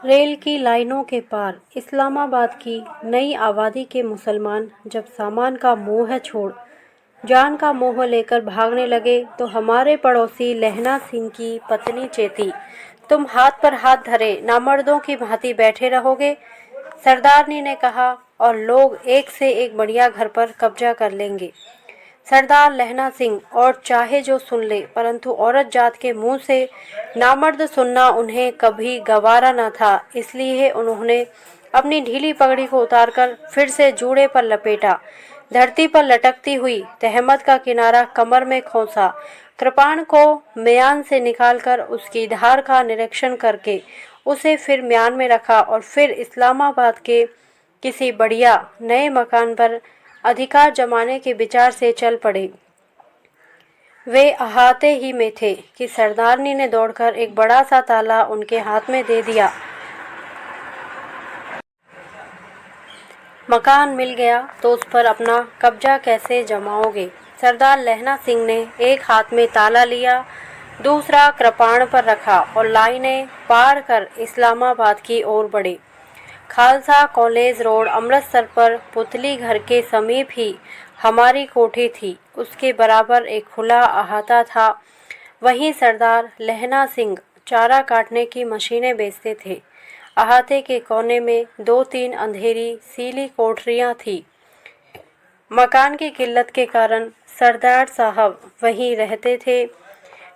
Rail की लाइनों के पार इस्लामाबाद की नई आबादी के मुसलमान जब सामान का मोह छोड़ जान का मोह लेकर भागने लगे तो हमारे पड़ोसी लहना सिंह की पत्नी चेती, तुम हाथ पर हाथ धरे नामर्दों की भांति बैठे रहोगे? सरदारनी ने कहा, और लोग एक से एक बढ़िया घर पर कब्जा कर लेंगे। सरदार लहना सिंह और चाहे जो सुन ले, परंतु औरत जात के मुंह से नामर्द सुनना उन्हें कभी गवारा न था। इसलिए उन्होंने अपनी ढीली पगड़ी को उतारकर फिर से जूड़े पर लपेटा, धरती पर लटकती हुई तहमद का किनारा कमर में खोसा, कृपाण को म्यान से निकालकर उसकी धार का निरीक्षण करके उसे फिर म्यान में रखा और फिर इस्लामाबाद के किसी बढ़िया नए मकान पर अधिकार जमाने के विचार से चल पड़े। वे अहाते ही में थे कि सरदारनी ने दौड़कर एक बड़ा सा ताला उनके हाथ में दे दिया। मकान मिल गया तो उस पर अपना कब्जा कैसे जमाओगे? सरदार लहना सिंह ने एक हाथ में ताला लिया, दूसरा कृपाण पर रखा और लाइनें पार कर इस्लामाबाद की ओर बढ़े। खालसा कॉलेज रोड अमृतसर पर पुतली घर के समीप ही हमारी कोठी थी। उसके बराबर एक खुला अहाता था। वहीं सरदार लहना सिंह चारा काटने की मशीनें बेचते थे। अहाते के कोने में 2-3 अंधेरी सीली कोठरियां थी। मकान की किल्लत के कारण सरदार साहब वहीं रहते थे।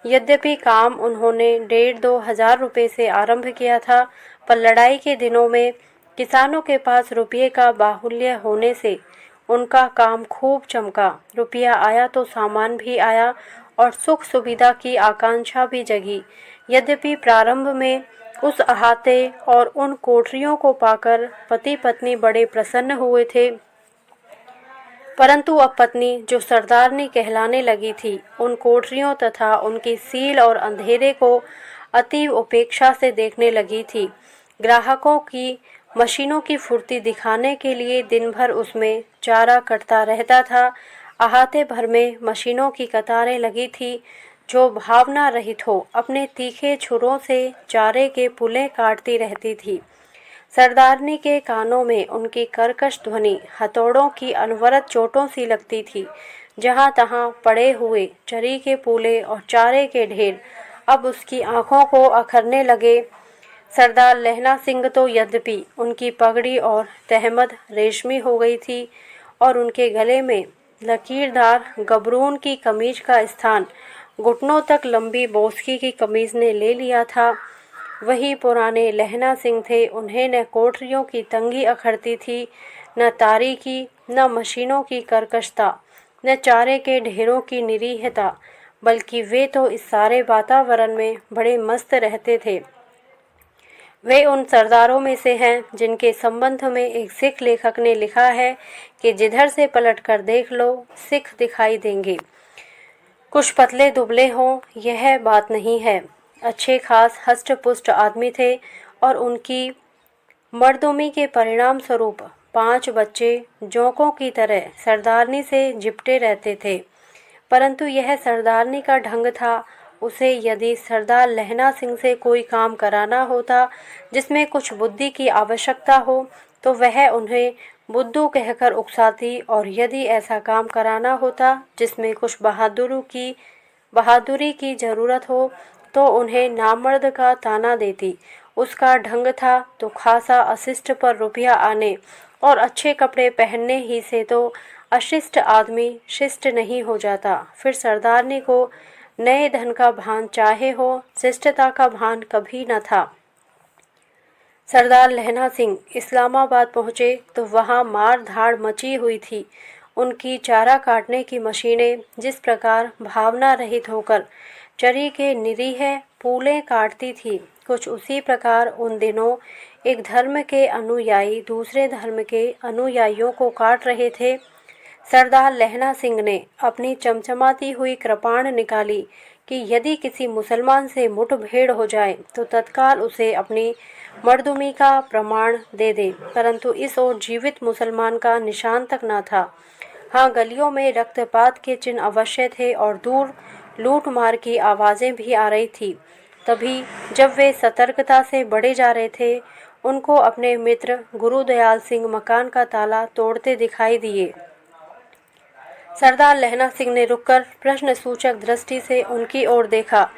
यद्यपि काम उन्होंने 1,500-2 हजार रुपये से आरंभ किया था, पर लड़ाई के दिनों में किसानों के पास रुपये का बाहुल्य होने से उनका काम खूब चमका। रुपया आया तो सामान भी आया और सुख सुविधा की आकांक्षा भी जगी। यद्यपि प्रारंभ में उस अहाते और उन कोठरियों को पाकर पति पत्नी बड़े प्रसन्न हुए थे, परंतु अब पत्नी, जो सरदारनी कहलाने लगी थी, उन कोठरियों तथा उनकी सील और अंधेरे को अतीव उपेक्षा से देखने लगी थी। ग्राहकों की मशीनों की फुर्ती दिखाने के लिए दिन भर उसमें चारा कटता रहता था। अहाते भर में मशीनों की कतारें लगी थी, जो भावना रहित हो अपने तीखे छुरों से चारे के पुले काटती रहती थी। सरदारनी के कानों में उनकी कर्कश ध्वनि हथौड़ों की अनवरत चोटों सी लगती थी। जहाँ तहाँ पड़े हुए चरी के पूले और चारे के ढेर अब उसकी आंखों को अखरने लगे। सरदार लहना सिंह तो यद्यपि उनकी पगड़ी और तहमद रेशमी हो गई थी और उनके गले में लकीरदार गबरून की कमीज का स्थान घुटनों तक लंबी बोस्की की कमीज ने ले लिया था, वही पुराने लहना सिंह थे। उन्हें न कोठरियों की तंगी अखरती थी, न तारीकी, न मशीनों की कर्कशता, न चारे के ढेरों की निरीहता, बल्कि वे तो इस सारे वातावरण में बड़े मस्त रहते थे। वे उन सरदारों में से हैं जिनके संबंध में एक सिख लेखक ने लिखा है कि जिधर से पलट कर देख लो सिख दिखाई देंगे। कुछ पतले दुबले हों, यह बात नहीं है। अच्छे खास हष्ट पुष्ट आदमी थे और उनकी मर्दुमी के परिणाम स्वरूप 5 बच्चे जोंकों की तरह सरदारनी से जिपटे रहते थे। परंतु यह सरदारनी का ढंग था। उसे यदि सरदार लहना सिंह से कोई काम कराना होता जिसमें कुछ बुद्धि की आवश्यकता हो, तो वह उन्हें बुद्धू कहकर उकसाती, और यदि ऐसा काम कराना होता जिसमें कुछ बहादुरी की जरूरत हो, तो उन्हें नामर्द का ताना देती। उसका ढंग था तो खासा अशिष्ट पर रुपया आने और अच्छे कपड़े पहनने ही से तो अशिष्ट आदमी शिष्ट नहीं हो जाता। फिर सरदारनी को नए धन का भान चाहे हो, शिष्टता का भान कभी न था। सरदार लहना सिंह इस्लामाबाद पहुँचे तो वहाँ मार धाड़ मची हुई थी। उनकी चारा काटने की मशीनें जिस प्रकार भावना रहित होकर चरी के निरीह पूले काटती थी, कुछ उसी प्रकार उन दिनों एक धर्म के अनुयायी दूसरे धर्म के अनुयायियों को काट रहे थे। सरदार लहना सिंह ने अपनी चमचमाती हुई कृपाण निकाली कि यदि किसी मुसलमान से मुठभेड़ हो जाए तो तत्काल उसे अपनी मर्दुमी का प्रमाण दे दे, परंतु इस ओर जीवित मुसलमान का निशान तक न था। हाँ, गलियों में रक्तपात के चिन्ह अवश्य थे और दूर लूट मार की आवाज़ें भी आ रही थी। तभी जब वे सतर्कता से बढ़े जा रहे थे, उनको अपने मित्र गुरुदयाल सिंह मकान का ताला तोड़ते दिखाई दिए। सरदार लहना सिंह ने रुककर प्रश्नसूचक दृष्टि से उनकी ओर देखा।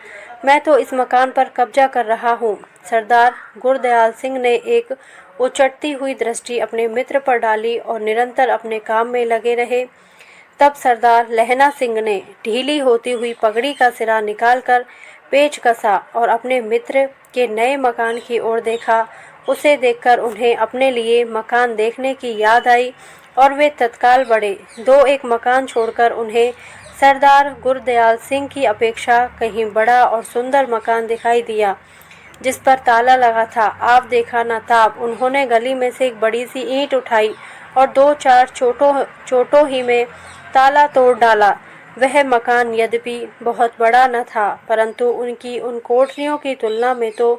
मैं तो इस मकान पर कब्जा कर रहा हूँ। सरदार गुरदयाल सिंह ने एक उचटती हुई दृष्टि अपने मित्र पर डाली और निरंतर अपने काम में लगे रहे। तब सरदार लहना सिंह ने ढीली होती हुई पगड़ी का सिरा निकालकर पेच कसा और अपने मित्र के नए मकान की ओर देखा। उसे देखकर उन्हें अपने लिए मकान देखने की याद आई और वे तत्काल बढ़े। दो एक मकान छोड़कर उन्हें सरदार गुरदयाल सिंह की अपेक्षा कहीं बड़ा और सुंदर मकान दिखाई दिया, जिस पर ताला लगा था। आप देखा न ताब उन्होंने गली में से एक बड़ी सी ईंट उठाई और दो चार चोटों ही में ताला तोड़ डाला। वह मकान यद्यपि बहुत बड़ा न था, परंतु उनकी उन कोठरियों की तुलना में तो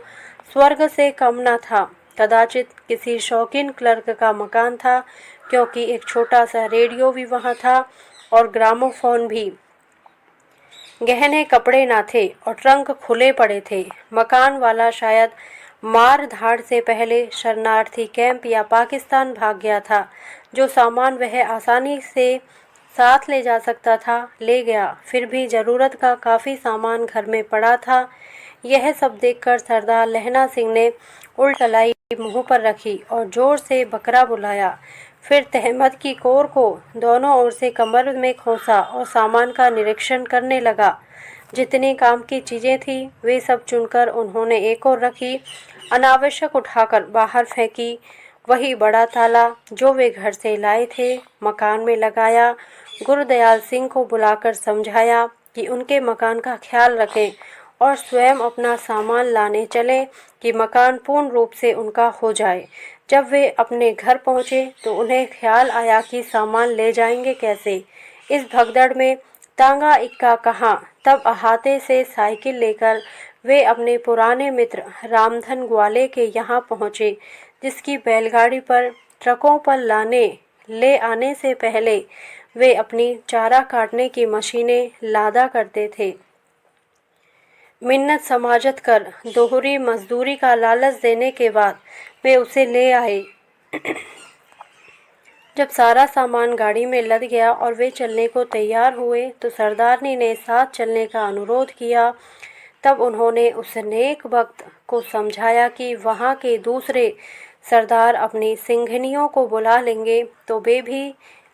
स्वर्ग से कम न था। कदाचित किसी शौकीन क्लर्क का मकान था, क्योंकि एक छोटा सा रेडियो भी वहाँ था और ग्रामोफोन भी। गहने कपड़े न थे और ट्रंक खुले पड़े थे। मकान वाला शायद मार धाड़ से पहले शरणार्थी कैंप या पाकिस्तान भाग गया था। जो सामान वह आसानी से साथ ले जा सकता था ले गया, फिर भी ज़रूरत का काफ़ी सामान घर में पड़ा था। यह सब देखकर सरदार लहना सिंह ने उल्टलाई मुंह पर रखी और जोर से बकरा बुलाया। फिर तहमद की कोर को दोनों ओर से कमर में खोसा और सामान का निरीक्षण करने लगा। जितनी काम की चीज़ें थी वे सब चुनकर उन्होंने एक ओर रखी, अनावश्यक उठाकर बाहर फेंकी। वही बड़ा ताला जो वे घर से लाए थे मकान में लगाया। गुरदयाल सिंह को बुलाकर समझाया कि उनके मकान का ख्याल रखें और स्वयं अपना सामान लाने चले कि मकान पूर्ण रूप से उनका हो जाए। जब वे अपने घर पहुँचे तो उन्हें ख्याल आया कि सामान ले जाएंगे कैसे। इस भगदड़ में तांगा इक्का कहाँ। तब अहाते से साइकिल लेकर वे अपने पुराने मित्र रामधन ग्वाले के यहाँ पहुँचे, जिसकी बैलगाड़ी पर ट्रकों पर ले आने से पहले वे अपनी चारा काटने की मशीनें लादा करते थे। मिन्नत समाजत कर दोहरी मजदूरी का लालच देने के बाद वे उसे ले आए। जब सारा सामान गाड़ी में लद गया और वे चलने को तैयार हुए तो सरदारनी ने साथ चलने का अनुरोध किया। तब उन्होंने उस नेक वक्त को समझाया कि वहाँ के दूसरे सरदार अपनी सिंघनियों को बुला लेंगे तो वे भी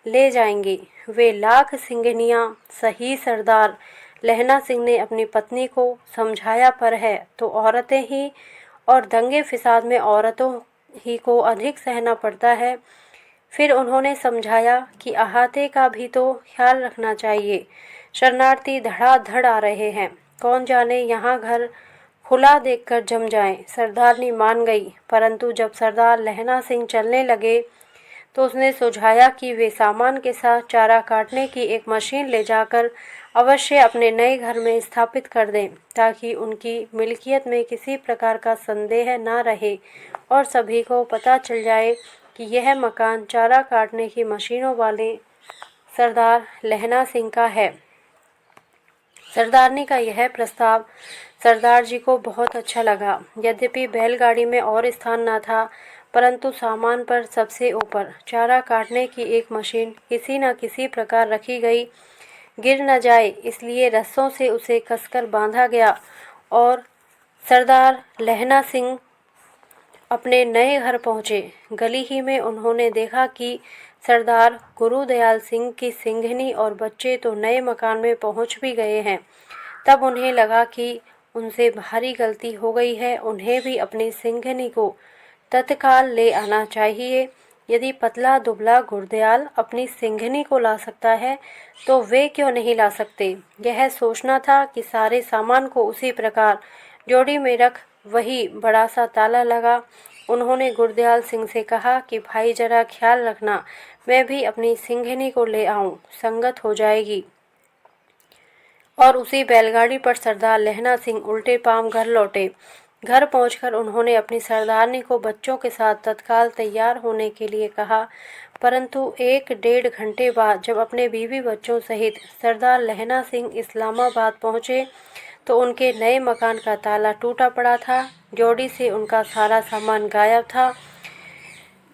ले जाएंगे। वे लाख सिंघनियाँ सही सरदार लहना सिंह ने अपनी पत्नी को समझाया पर है तो औरतें ही और दंगे फिसाद में औरतों ही को अधिक सहना पड़ता है। फिर उन्होंने समझाया कि अहाते का भी तो ख्याल रखना चाहिए। शरणार्थी धड़ाधड़ आ रहे हैं, कौन जाने यहाँ घर खुला देखकर जम जाएं। सरदारनी मान गई, परंतु जब सरदार लहना सिंह चलने लगे तो उसने सुझाया कि वे सामान के साथ चारा काटने की एक मशीन ले जाकर अवश्य अपने नए घर में स्थापित कर दें, ताकि उनकी मिल्कियत में किसी प्रकार का संदेह न रहे और सभी को पता चल जाए कि यह मकान चारा काटने की मशीनों वाले सरदार लहना सिंह का है। सरदारनी का यह प्रस्ताव सरदार जी को बहुत अच्छा लगा। यद्यपि बैलगाड़ी में और स्थान न था, परंतु सामान पर सबसे ऊपर चारा काटने की एक मशीन किसी न किसी प्रकार रखी गई, गिर न जाए इसलिए रस्सों से उसे कसकर बांधा गया। और सरदार लहना सिंह अपने नए घर पहुँचे। गली ही में उन्होंने देखा कि सरदार गुरुदयाल सिंह की सिंघनी और बच्चे तो नए मकान में पहुँच भी गए हैं। तब उन्हें लगा कि उनसे भारी गलती हो गई है, उन्हें भी अपनी सिंघनी को तत्काल ले आना चाहिए। यदि पतला दुबला गुरदयाल अपनी सिंघनी को ला सकता है तो वे क्यों नहीं ला सकते। यह सोचना था कि सारे सामान को उसी प्रकार जोड़ी में रख वही बड़ा सा ताला लगा। उन्होंने गुरदयाल सिंह से कहा कि भाई जरा ख्याल रखना, मैं भी अपनी सिंघनी को ले आऊं, संगत हो जाएगी। और उसी बैलगाड़ी पर सरदार लहना सिंह उल्टे पांव घर लौटे। घर पहुंचकर उन्होंने अपनी सरदारनी को बच्चों के साथ तत्काल तैयार होने के लिए कहा, परंतु 1-1.5 घंटे बाद जब अपने बीवी बच्चों सहित सरदार लहना सिंह इस्लामाबाद पहुंचे तो उनके नए मकान का ताला टूटा पड़ा था। ड्योढ़ी से उनका सारा सामान गायब था।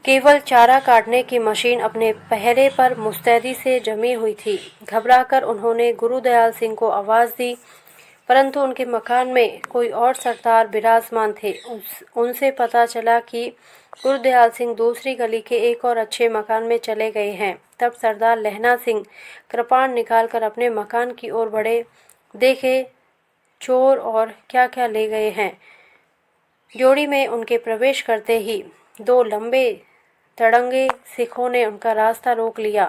केवल चारा काटने की मशीन अपने पहरे पर मुस्तैदी से जमी हुई थी। घबराकर उन्होंने गुरुदयाल सिंह को आवाज़ दी, परंतु उनके मकान में कोई और सरदार विराजमान थे। उनसे पता चला कि गुरुदयाल सिंह दूसरी गली के एक और अच्छे मकान में चले गए हैं। तब सरदार लहना सिंह कृपाण निकालकर अपने मकान की ओर बढ़े। देखे चोर और क्या क्या ले गए हैं। ड्योढ़ी में उनके प्रवेश करते ही दो लंबे तड़ंगे सिखों ने उनका रास्ता रोक लिया।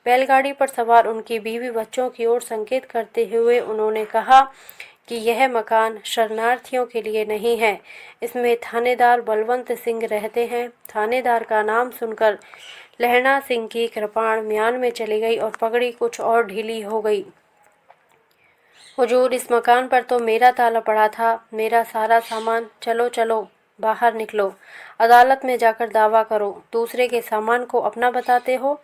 बैलगाड़ी पर सवार उनकी बीवी बच्चों की ओर संकेत करते हुए उन्होंने कहा कि यह मकान शरणार्थियों के लिए नहीं है, इसमें थानेदार बलवंत सिंह रहते हैं। थानेदार का नाम सुनकर लहना सिंह की कृपाण म्यान में चली गई और पगड़ी कुछ और ढीली हो गई। हुजूर, इस मकान पर तो मेरा ताला पड़ा था, मेरा सारा सामान। चलो चलो बाहर निकलो, अदालत में जाकर दावा करो, दूसरे के सामान को अपना बताते हो।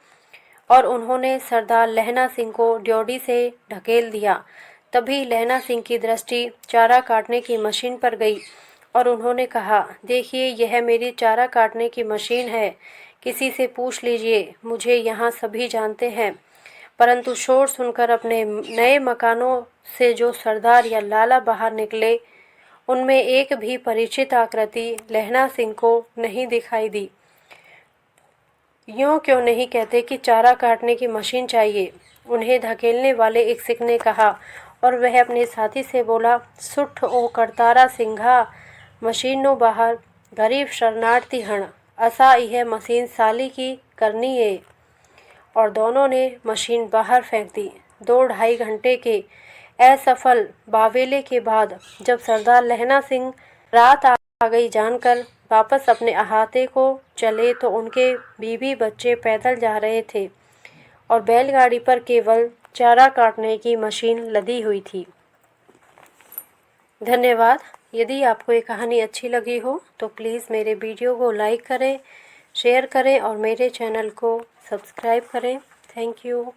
और उन्होंने सरदार लहना सिंह को ड्योढ़ी से ढकेल दिया। तभी लहना सिंह की दृष्टि चारा काटने की मशीन पर गई और उन्होंने कहा, देखिए यह मेरी चारा काटने की मशीन है, किसी से पूछ लीजिए, मुझे यहाँ सभी जानते हैं। परंतु शोर सुनकर अपने नए मकानों से जो सरदार या लाला बाहर निकले, उनमें एक भी परिचित आकृति लहना सिंह को नहीं दिखाई दी। यूँ क्यों नहीं कहते कि चारा काटने की मशीन चाहिए, उन्हें धकेलने वाले एक सिख ने कहा। और वह अपने साथी से बोला, सुठ ओ करतारा सिंघा, मशीनो बाहर, गरीब शरणार्थी हण, असा यह मशीन साली की करनी है। और दोनों ने मशीन बाहर फेंक दी। 2-2.5 घंटे के असफल बावेले के बाद जब सरदार लहना सिंह रात आ गई जानकर वापस अपने अहाते को चले तो उनके बीवी बच्चे पैदल जा रहे थे और बैलगाड़ी पर केवल चारा काटने की मशीन लदी हुई थी। धन्यवाद। यदि आपको ये कहानी अच्छी लगी हो तो प्लीज़ मेरे वीडियो को लाइक करें, शेयर करें और मेरे चैनल को सब्सक्राइब करें। Thank you.